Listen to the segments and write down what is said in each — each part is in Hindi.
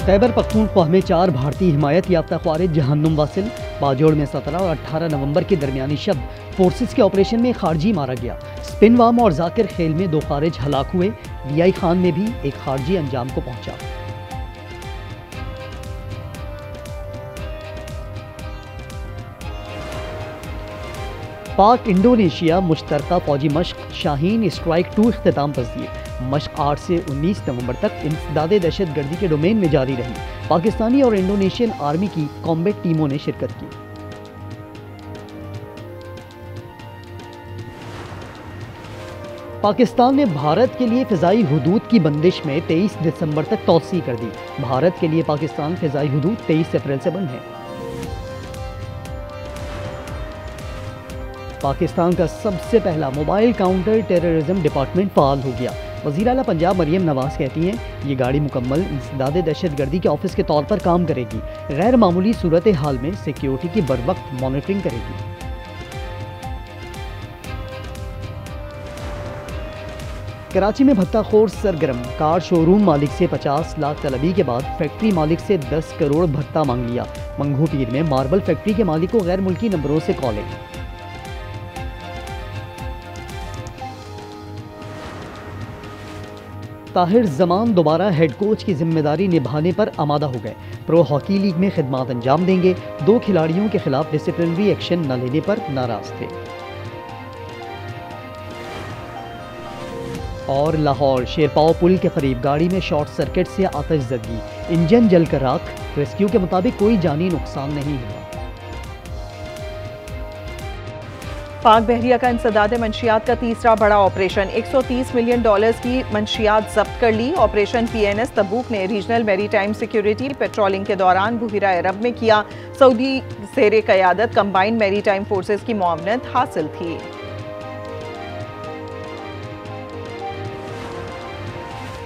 खैबर पख्तूनख्वा में 4 भारतीय हिमायत याफ्ता ख्वारिज जहन्नुम वासिल, बाजोड़ में 17 और 18 नवंबर के दरमियानी शब फोर्सेस के ऑपरेशन में खारजी मारा गया। स्पिनवाम और जाकिर खेल में 2 खारिज हलाक हुए। DI खान में भी एक खारजी अंजाम को पहुंचा। पाक इंडोनेशिया मुश्तरका फौजी मश्क शाहीन स्ट्राइक 2 इख्तिताम पजीर। मश्क 8 से 19 नवंबर तक इंसदादे दहशतगर्दी के डोमेन में जारी रही। पाकिस्तानी और इंडोनेशियन आर्मी की कॉम्बैट टीमों ने शिरकत की। पाकिस्तान ने भारत के लिए फ़िज़ाई हुदूद की बंदिश में 23 दिसंबर तक तौसी कर दी। भारत के लिए पाकिस्तान फ़िज़ाई हुदूद 23 अप्रैल से बंद है। पाकिस्तान का सबसे पहला mobile counter terrorism department fall हो गया। वज़ीर आला पंजाब मरियम नवाज़ कहती हैं, ये गाड़ी मुकम्मल इंसदादे दहशतगर्दी के ऑफिस के तौर पर काम करेगी। गैर मामूली सूरत हाल में सिक्योरिटी की बरवक्त मॉनिटरिंग करेगी। कराची में भत्ताखोर सरगर्म, कार शोरूम मालिक से 50 लाख तलबी के बाद फैक्ट्री मालिक से 10 करोड़ भत्ता मांग लिया। मंगू पीर में मार्बल फैक्ट्री के मालिक को गैर मुल्की नंबरों से कॉलिंग। ताहिर जमान दोबारा हेड कोच की जिम्मेदारी निभाने पर आमादा हो गए। प्रो हॉकी लीग में खिदमात अंजाम देंगे। 2 खिलाड़ियों के खिलाफ डिसिप्लिनरी एक्शन न लेने पर नाराज थे। और लाहौर शेरपाव पुल के करीब गाड़ी में शॉर्ट सर्किट से आतिशज़दगी, इंजन जलकर राख। रेस्क्यू के मुताबिक कोई जानी नुकसान नहीं हुआ। पाक बहरिया का इंसदाद मंशियात का तीसरा बड़ा ऑपरेशन, $130 मिलियन की मंशियात जब्त कर ली। ऑपरेशन PNS तबूक ने रीजनल मैरीटाइम सिक्योरिटी पेट्रोलिंग के दौरान बुहिरा अरब में किया। सऊदी ज़ेरे क़यादत कंबाइंड मैरीटाइम फोर्सेस की मुआवनत हासिल थी।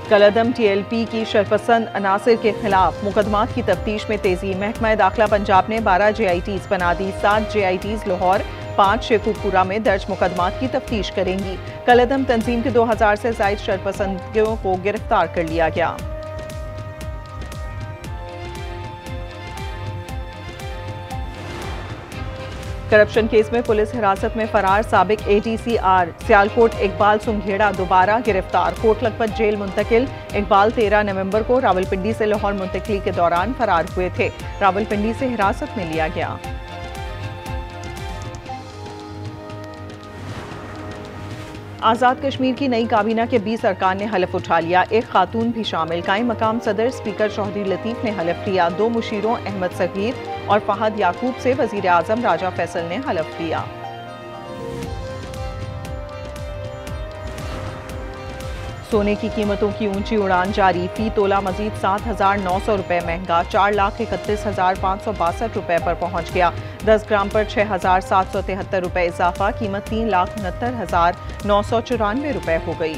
कलअदम TLP की शरपसंद अनासिर के खिलाफ मुकदमात की तफ्तीश में तेजी। महकमा दाखिला पंजाब ने 12 JITs बना दी। 7 JITs लाहौर, 5 शेखुपुरा में दर्ज मुकदमात की तफ्तीश करेंगी। कलअदम तंजीम के 2000 से ज़ायद शरपसंदियों को गिरफ्तार कर लिया गया। करप्शन केस में पुलिस हिरासत में फरार साबिक ATCR सियालकोट इकबाल सुंघेड़ा दोबारा गिरफ्तार। कोट लखपत जेल मुंतकिल। इकबाल 13 नवंबर को रावलपिंडी से लाहौर मुंतकली के दौरान फरार हुए थे। रावलपिंडी से हिरासत में लिया गया। आज़ाद कश्मीर की नई काबीना के 20 अरकान ने हलफ उठा लिया। एक खातून भी शामिल। कायम मकाम सदर स्पीकर चौधरी लतीफ ने हलफ लिया। 2 मुशीरों अहमद सगीर और फहद याकूब से वजीर आजम राजा फैसल ने हलफ लिया। सोने की कीमतों की ऊंची उड़ान जारी। फी तोला मजीद 7,900 रुपए महंगा, 4,31,562 रुपए पर पहुंच गया। 10 ग्राम पर 6,773 रुपए इजाफा। कीमत 3,69,994 रुपए हो गई।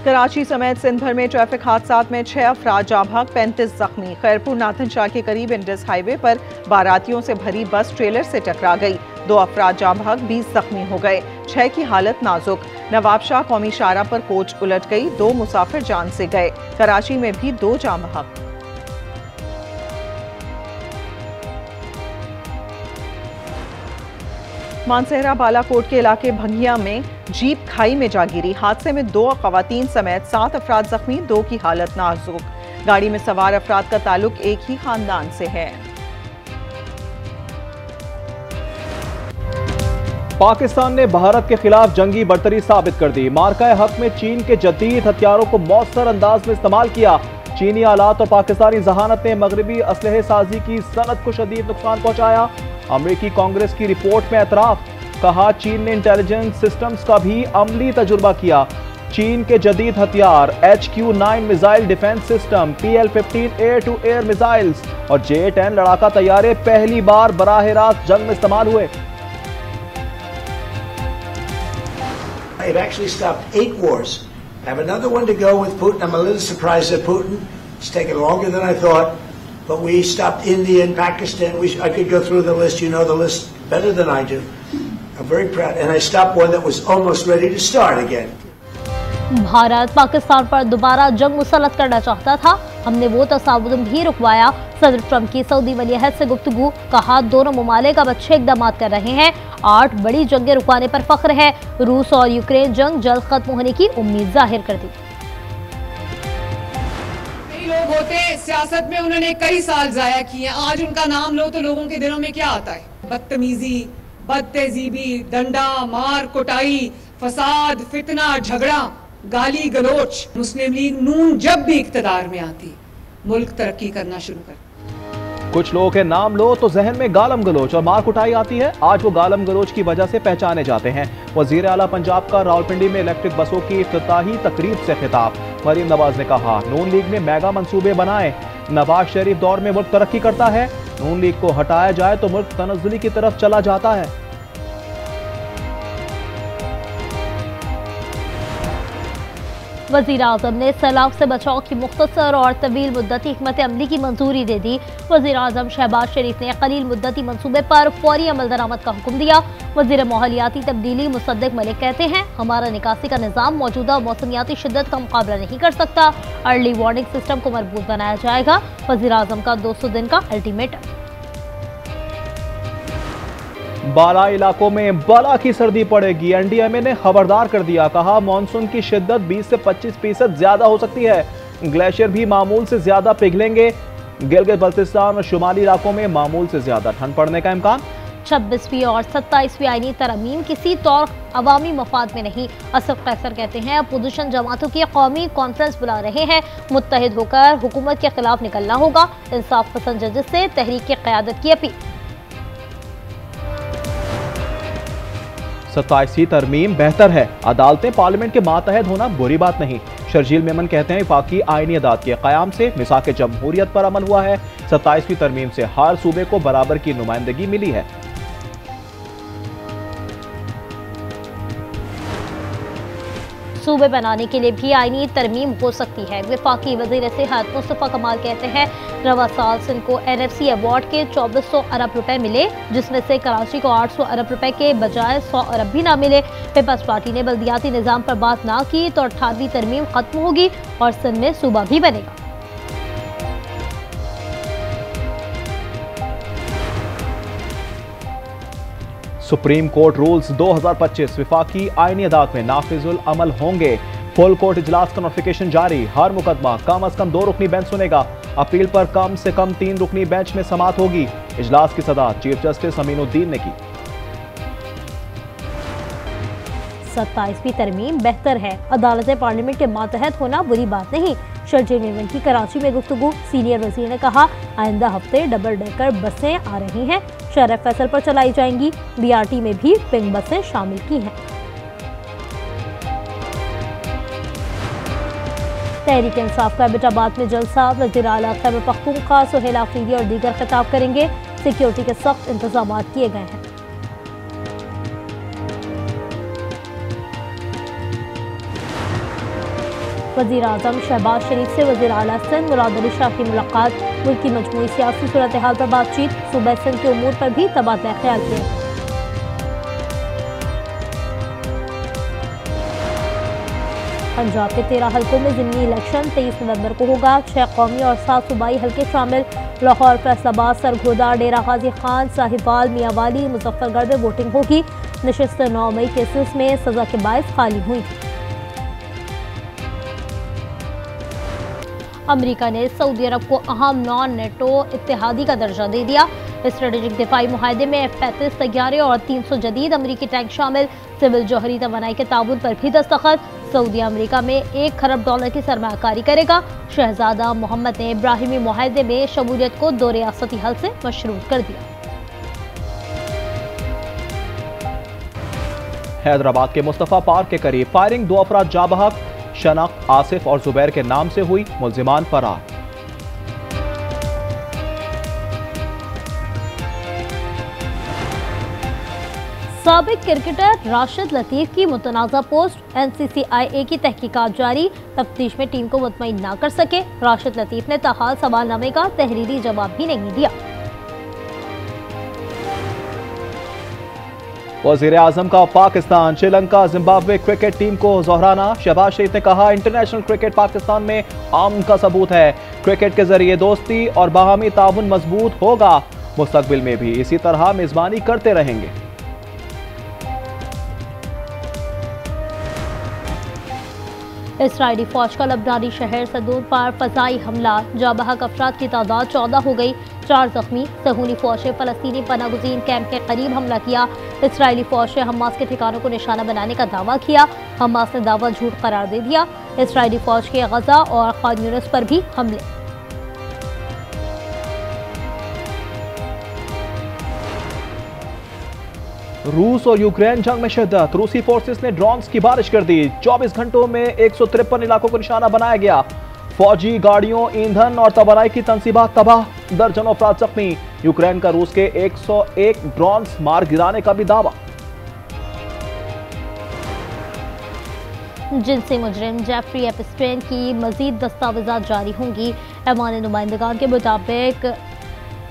कराची समेत सिंध भर में ट्रैफिक हादसात में 6 अफराद जाँ बहक, 35 जख्मी। खैरपुर नाथन शाह के करीब इंडस हाईवे पर बारातियों से भरी बस ट्रेलर से टकरा गई। 2 अफराद जाँ बहक, 20 जख्मी हो गए। 6 की हालत नाजुक। नवाबशाह कौमी शाहरा पर कोच उलट गई। 2 मुसाफिर जान से गए। कराची में भी 2 जाँ बहक। मानसहरा बालाकोट के इलाके भंगिया में जीप खाई में जा गिरी। हादसे में 2 खवातीन समेत 7 अफराद जख्मी। 2 की हालत नाजुक। गाड़ी में सवार अफराद का ताल्लुक एक ही खानदान से है। पाकिस्तान ने भारत के खिलाफ जंगी बर्तरी साबित कर दी। मार्का हक में चीन के जदीद हथियारों को मौसर अंदाज में इस्तेमाल किया। चीनी आलात और पाकिस्तानी जहानत ने मगरबी असलहे साजी की सनत को शदीद नुकसान पहुंचाया। अमरीकी कांग्रेस की रिपोर्ट में एतराफ। कहा, चीन ने इंटेलिजेंस सिस्टम्स का भी अमली तजुर्बा किया। चीन के जदीद हथियार HQ-9 missile defence system, PL-15 air to air missiles और J-10 लड़ाका तैयारे पहली बार बराह रास्त जंग में इस्तेमाल हुए। It actually stopped 8 wars. I have another one to go with Putin. I'm a little surprised at Putin. It's taken longer than I thought. But we stopped India and Pakistan. I could go through the list. You know the list better than I do. I'm very proud. And I stopped one that was almost ready to start again. Bharat Pakistan पर दोबारा जंग मुसल्लत करना चाहता था, हमने वो तसावुर भी रुकवाया। सदर ट्रंप की सऊदी वली अहद से गुफ्तगू, कहा दोनों ममालिक अब अच्छे इकदाम कर रहे हैं। 8 बड़ी जंगें रुकवाने पर फख्र है। रूस और यूक्रेन जंग जल्द खत्म होने की उम्मीद जाहिर कर दी। लोग होते सियासत में उन्होंने कई साल जाया किए, आज उनका नाम लो तो लोगों के दिलों में क्या आता है? बदतमीजी, बदतहजीबी, डंडा मार, कुटाई, फसाद, फितना, झगड़ा, गाली गलोच। मुस्लिम लीग नून जब भी इख्तियार में आती, मुल्क तरक्की करना शुरू कर। कुछ लोगों के नाम लो तो जहन में गालम गलोच और मार कुटाई आती है। आज वो गालम गलोच की वजह से पहचाने जाते हैं। वजीर आला पंजाब का रावलपिंडी में इलेक्ट्रिक बसों की इफ्तिताही तकरीब से खिताब। मरीम नवाज ने कहा, नून लीग ने मेगा मंसूबे बनाए। नवाज शरीफ दौर में मुल्क तरक्की करता है, नून लीग को हटाया जाए तो मुल्क तनज़्ज़ुली की तरफ चला जाता है। वज़ीर आज़म ने सैलाब से बचाव की मुख्तसर और तवील मुद्दती हिकमत अमली की मंजूरी दे दी। वज़ीर आज़म शहबाज शरीफ ने कलील मुद्दती मनसूबे पर फौरी अमल दरामद का हुक्म दिया। वज़ीर माहौलियाती तब्दीली मुसद्दिक मलिक कहते हैं, हमारा निकासी का निज़ाम मौजूदा मौसमियाती शिद्दत का मुकाबला नहीं कर सकता। अर्ली वार्निंग सिस्टम को मजबूत बनाया जाएगा। वज़ीर आज़म का 200 दिन का अल्टीमेटम। बाला इलाकों में बला की सर्दी पड़ेगी। एनडीएमए ने खबरदार कर दिया, कहा मानसून की शिद्दत 20 से 25% ज्यादा हो सकती है। ग्लेशियर भी मामूल से ज्यादा पिघलेंगे। गिलगित बल्तिस्तान और शुमाली इलाकों में मामूल से ज्यादा ठंड पड़ने का इम्कान। 26वीं और 27वीं आईनी तरमीम किसी तौर अवामी मफाद में नहीं। असफ कैसर कहते हैं, अपोजिशन जमातों की कौमी कॉन्फ्रेंस बुला रहे हैं, मुत्तहिद होकर हुकूमत के खिलाफ निकलना होगा। इंसाफ पसंद जजेस से तहरीक की क़यादत की अपील। 27वीं तरमीम बेहतर है, अदालतें पार्लियामेंट के मातहत होना बुरी बात नहीं। शर्जील मेमन कहते हैं, वफाकी आईनी अदालत के क़याम से मिसाक जमहूरियत पर अमल हुआ है। 27वीं तरमीम से हर सूबे को बराबर की नुमाइंदगी मिली है। सूबे बनाने के लिए भी आईनी तरमीम हो सकती है। वफाकी वज़ीर सेहत मुस्तफ़ा कमाल कहते हैं, रवा साल सिंध को NFC अवार्ड के 2400 अरब रुपए मिले, जिसमें से कराची को 800 अरब रुपए के बजाय 100 अरब भी ना मिले। पीपल्स पार्टी ने बल्दियाती निज़ाम पर बात ना की तो 18वीं तरमीम खत्म होगी और सिंध में सूबा भी बनेगा। सुप्रीम कोर्ट रूल्स 2025 विफाकी आईनी अदालत में नाफिजुल अमल होंगे। फुल कोर्ट इजलास का नोटिफिकेशन जारी। हर मुकदमा कम अज कम 2 रुकनी बेंच सुनेगा। अपील पर कम से कम 3 रुकनी बेंच में समाअत होगी। इजलास की सदा चीफ जस्टिस अमीनुद्दीन ने की। 27वीं तरमीम बेहतर है, अदालतें पार्लियामेंट के मातहत होना बुरी बात नहीं। शर्जील मेमन की कराची में गुफ्तगू। सीनियर वजीर ने कहा, आइंदा हफ्ते डबल डेकर बसें आ रही हैं, शहर फैसल पर चलाई जाएंगी। BRT में भी पिंक बसें शामिल की हैं। तहरीक इंसाफ का एबटाबाद में जलसा। वज़ीर आला खैबर पख्तूनख्वा सुहेल आफरीदी और दीगर खिताब करेंगे। सिक्योरिटी के सख्त इंतजाम किए गए हैं। वज़ीर आज़म शहबाज शरीफ से वज़ीर आला सिंध मुराद अली शाह की मुलाकात। मुल्क की मजमूई सियासी सूरत हाल पर बातचीत। सूबा सिंध के उमूर पर भी तबादला ख्याल किया। पंजाब के 13 हल्कों में ज़िमनी इलेक्शन 23 नवंबर को होगा। 6 कौमी और 7 सूबाई हल्के शामिल। लाहौर, फैसलाबाद, सरगोदा, डेरा गाजी खान, साहिवाल, मियांवाली, मुजफ्फरगढ़ में वोटिंग होगी। नशिस्त 9 मई केसेस में सजा के बायस खाली हुई थी। अमेरिका ने सऊदी अरब को अहम नॉन नेटो इत्तेहादी का दर्जा दे दिया। स्ट्रेटेजिक दिफाई मुआहदे में F-35 तैयारे और 300 जदीद अमरीकी टैंक शामिल। सिविल जौहरी तवानाई के ताउन पर भी दस्तखत। सऊदी अमेरिका में $1 खरब की सरमायाकारी करेगा। शहजादा मोहम्मद ने इब्राहिमी मुआहदे में शमूलियत को 2 रियासती हल से मशरूत कर दिया। हैदराबाद के मुस्तफा पार्क के करीब फायरिंग, 2 अफराद जाँ बहक। शनाख्त आसिफ और जुबैर के नाम से हुई, मुल्जिमान फरार। साबिक क्रिकेटर राशिद लतीफ की मुतनाज़ा पोस्ट। NCCIA की तहकीकात जारी। तफ्तीश में टीम को मुतमईन ना कर सके। राशिद लतीफ ने ताहाल सवालनामे का तहरीरी जवाब भी नहीं दिया। वज़ीर-ए-आज़म का Pakistan Sri Lanka Zimbabwe cricket team को दोहराना। शहबाज शरीफ ने कहा, इंटरनेशनल क्रिकेट पाकिस्तान में अमन का सबूत है। क्रिकेट के जरिए दोस्ती और बाहमी ताउन मजबूत होगा। मुस्तकबिल में भी इसी तरह मेजबानी करते रहेंगे। इसराइली फौज का लबनानी शहर सदून पर फजाई हमला, जाबहक अफराद की तादाद 14 हो गई, 4 जख्मी। सहूनी फौज ने फलस्तीनी पनागुज़ीन कैंप के करीब हमला किया। इसराइली फौज ने हमास के ठिकानों को निशाना बनाने का दावा किया। हमास ने दावा झूठ करार दे दिया। इसराइली फौज के गजा और खान यूनिस पर भी हमले। रूस और यूक्रेन जंग में शिद्दत, रूसी फोर्सेस ने ड्रोन्स की बारिश कर दी। 24 घंटों में 153 इलाकों को निशाना बनाया गया। फौजी गाड़ियों, ईंधन और तबानाई की तंसीबात तबाह, दर्जनों अफराद जख्मी। यूक्रेन का रूस के 101 ड्रोन्स मार गिराने का भी दावा। जिनसी मुजरिम जेफरी एपस्टेन की मजीद दस्तावेजात जारी होंगी। ऐवान नुमाइंदगान के मुताबिक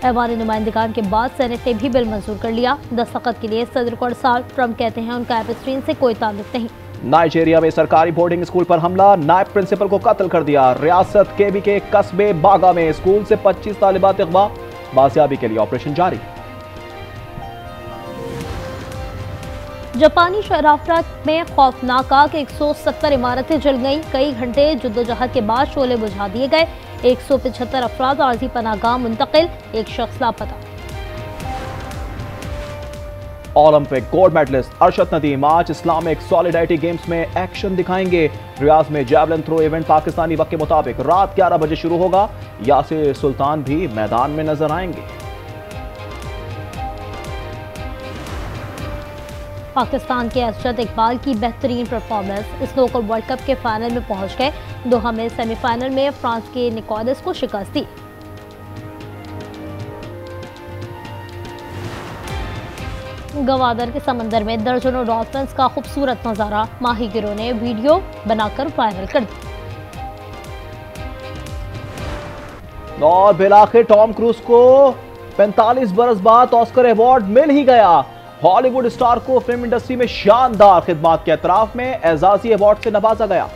ऐवान नुमाइंदगान के बाद सेनेट ने भी बिल मंजूर कर लिया। दस्तखत के लिए सदर को अरसाल। ट्रंप कहते हैं उनका एपस्टीन से कोई ताल्लुक नहीं। नाइजीरिया में सरकारी बोर्डिंग स्कूल पर हमला, नायब प्रिंसिपल को कत्ल कर दिया। रियासत केबी के कस्बे बागा में स्कूल से 25 तालिबात अगवा, बाजियाबी के लिए ऑपरेशन जारी। जापानी शराफत में खौफनाक आग, 170 इमारतें जल गईं। कई घंटे जद्दोजहद के बाद शोले बुझा दिए गए। 175 अफराद आर्जी पनाहगाह मुंतकिल, एक शख्स लापता। Olympic gold medallist Arshad Nadeem आज इस्लामिक सॉलिडारिटी गेम्स में एक्शन दिखाएंगे। रियाज में जैवलिन थ्रो इवेंट पाकिस्तानी वक्त के मुताबिक रात 11 बजे शुरू होगा। यासिर सुल्तान भी मैदान में नजर आएंगे। पाकिस्तान के अरशद इकबाल की बेहतरीन परफॉर्मेंस, स्नूकर वर्ल्ड कप के फाइनल में पहुंच गए। दोहा में सेमीफाइनल में फ्रांस के निकोलस को शिकस्त दी। गवादर के समंदर में दर्जनों डॉल्फिन्स का खूबसूरत नजारा, माहीगिरों ने वीडियो बनाकर वायरल कर दी। और बिलाखिर टॉम क्रूज को 45 बरस बाद ऑस्कर अवार्ड मिल ही गया। हॉलीवुड स्टार को फिल्म इंडस्ट्री में शानदार खिदमात के एतराफ में एजाजी अवार्ड से नवाजा गया।